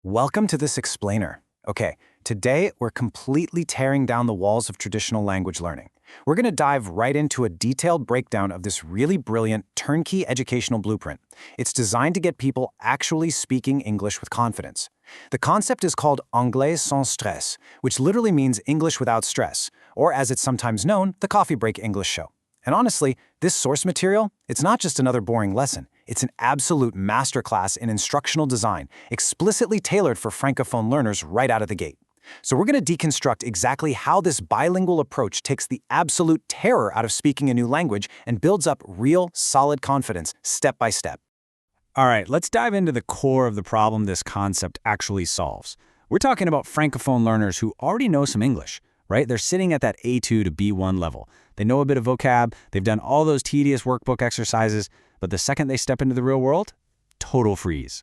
Welcome to this explainer. Okay, today we're completely tearing down the walls of traditional language learning. We're going to dive right into a detailed breakdown of this really brilliant turnkey educational blueprint. It's designed to get people actually speaking English with confidence. The concept is called Anglais sans stress, which literally means English without stress, or as it's sometimes known, the coffee break English show. And honestly, this source material, it's not just another boring lesson. It's an absolute masterclass in instructional design, explicitly tailored for Francophone learners right out of the gate. So we're going to deconstruct exactly how this bilingual approach takes the absolute terror out of speaking a new language and builds up real, solid confidence step by step. All right, let's dive into the core of the problem this concept actually solves. We're talking about Francophone learners who already know some English, right? They're sitting at that A2 to B1 level. They know a bit of vocab, they've done all those tedious workbook exercises, but the second they step into the real world, total freeze.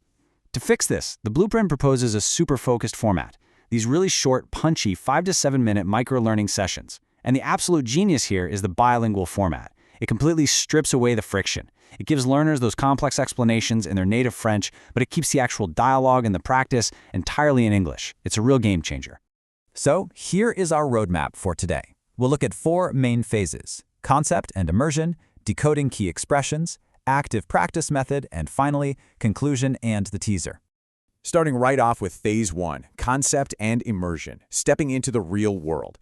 To fix this, the blueprint proposes a super focused format. These really short, punchy 5 to 7 minute micro-learning sessions. And the absolute genius here is the bilingual format. It completely strips away the friction. It gives learners those complex explanations in their native French, but it keeps the actual dialogue and the practice entirely in English. It's a real game changer. So here is our roadmap for today. We'll look at 4 main phases: concept and immersion, decoding key expressions, active practice method, and finally, conclusion and the teaser. Starting right off with Phase 1, concept and immersion, stepping into the real world.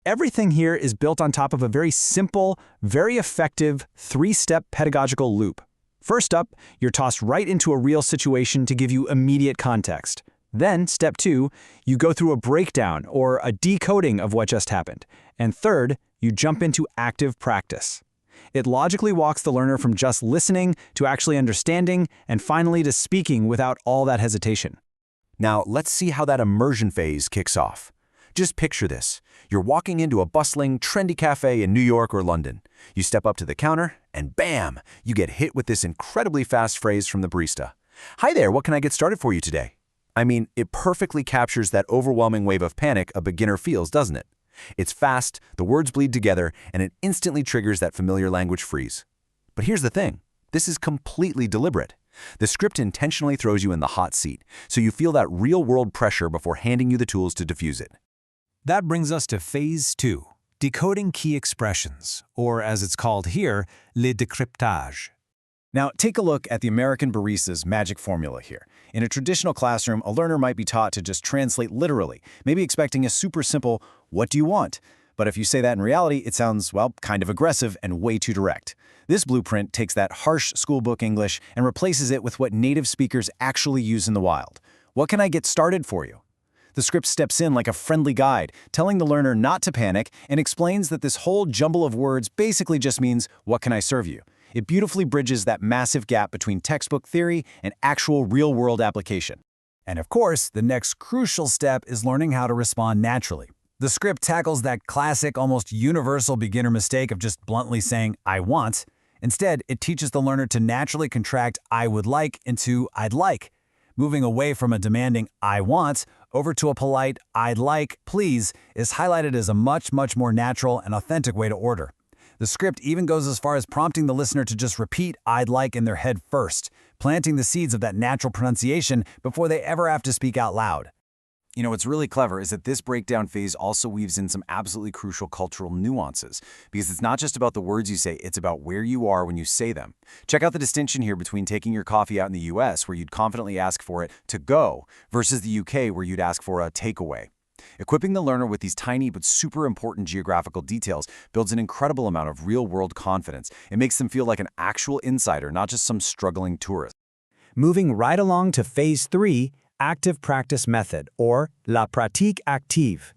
Everything here is built on top of a very simple, very effective 3-step pedagogical loop. First up, you're tossed right into a real situation to give you immediate context. Then, step 2, you go through a breakdown or a decoding of what just happened. And third, you jump into active practice. It logically walks the learner from just listening to actually understanding and finally to speaking without all that hesitation. Now, let's see how that immersion phase kicks off. Just picture this. You're walking into a bustling, trendy cafe in New York or London. You step up to the counter, and bam! You get hit with this incredibly fast phrase from the barista. "Hi there, what can I get started for you today?" I mean, it perfectly captures that overwhelming wave of panic a beginner feels, doesn't it? It's fast, the words bleed together, and it instantly triggers that familiar language freeze. But here's the thing. This is completely deliberate. The script intentionally throws you in the hot seat, so you feel that real-world pressure before handing you the tools to diffuse it. That brings us to Phase 2, decoding key expressions, or as it's called here, le décryptage. Now, take a look at the American barista's magic formula here. In a traditional classroom, a learner might be taught to just translate literally, maybe expecting a super simple, "What do you want?" But if you say that in reality, it sounds, well, kind of aggressive and way too direct. This blueprint takes that harsh schoolbook English and replaces it with what native speakers actually use in the wild. "What can I get started for you?" The script steps in like a friendly guide, telling the learner not to panic and explains that this whole jumble of words basically just means, "What can I serve you?" It beautifully bridges that massive gap between textbook theory and actual real-world application. And of course, the next crucial step is learning how to respond naturally. The script tackles that classic, almost universal beginner mistake of just bluntly saying, "I want." Instead, it teaches the learner to naturally contract "I would like" into "I'd like," moving away from a demanding "I want" over to a polite "I'd like, please" is highlighted as a much more natural and authentic way to order. The script even goes as far as prompting the listener to just repeat "I'd like" in their head first, planting the seeds of that natural pronunciation before they ever have to speak out loud. You know, what's really clever is that this breakdown phase also weaves in some absolutely crucial cultural nuances, because it's not just about the words you say, it's about where you are when you say them. Check out the distinction here between taking your coffee out in the US, where you'd confidently ask for it to go, versus the UK, where you'd ask for a takeaway. Equipping the learner with these tiny but super important geographical details builds an incredible amount of real-world confidence. It makes them feel like an actual insider, not just some struggling tourist. Moving right along to Phase 3, active practice method, or la pratique active.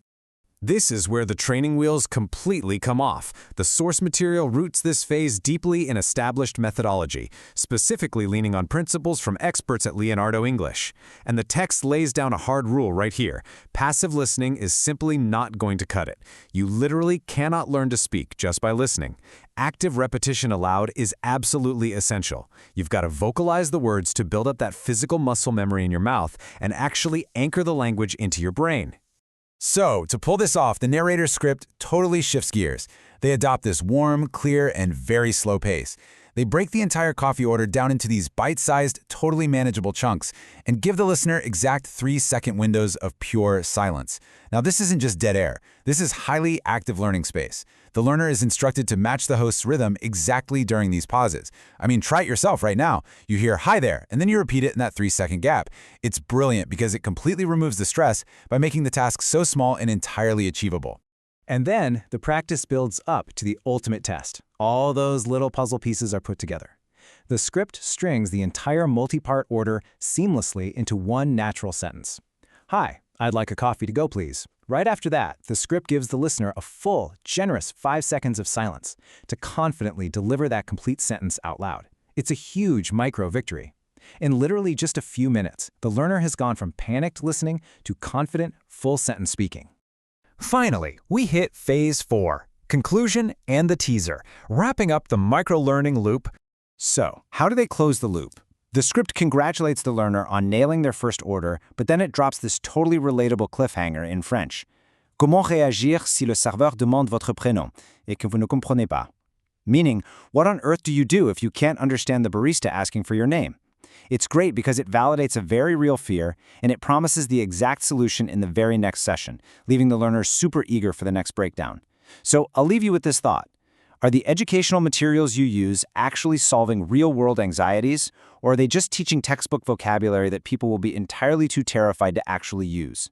This is where the training wheels completely come off. The source material roots this phase deeply in established methodology, specifically leaning on principles from experts at Leonardo English. And the text lays down a hard rule right here. Passive listening is simply not going to cut it. You literally cannot learn to speak just by listening. Active repetition aloud is absolutely essential. You've got to vocalize the words to build up that physical muscle memory in your mouth and actually anchor the language into your brain. So, to pull this off, the narrator's script totally shifts gears. They adopt this warm, clear, and very slow pace. They break the entire coffee order down into these bite-sized, totally manageable chunks and give the listener exact 3-second windows of pure silence. Now, this isn't just dead air. This is highly active learning space. The learner is instructed to match the host's rhythm exactly during these pauses. I mean, try it yourself right now. You hear, "Hi there," and then you repeat it in that 3-second gap. It's brilliant because it completely removes the stress by making the task so small and entirely achievable. And then the practice builds up to the ultimate test. All those little puzzle pieces are put together. The script strings the entire multi-part order seamlessly into one natural sentence. "Hi, I'd like a coffee to go, please." Right after that, the script gives the listener a full, generous 5 seconds of silence to confidently deliver that complete sentence out loud. It's a huge micro-victory. In literally just a few minutes, the learner has gone from panicked listening to confident, full-sentence speaking. Finally, we hit Phase 4, conclusion and the teaser, wrapping up the micro-learning loop. So, how do they close the loop? The script congratulates the learner on nailing their first order, but then it drops this totally relatable cliffhanger in French. Comment réagir si le serveur demande votre prénom et que vous ne comprenez pas? Meaning, what on earth do you do if you can't understand the barista asking for your name? It's great because it validates a very real fear, and it promises the exact solution in the very next session, leaving the learner super eager for the next breakdown. So I'll leave you with this thought. Are the educational materials you use actually solving real-world anxieties, or are they just teaching textbook vocabulary that people will be entirely too terrified to actually use?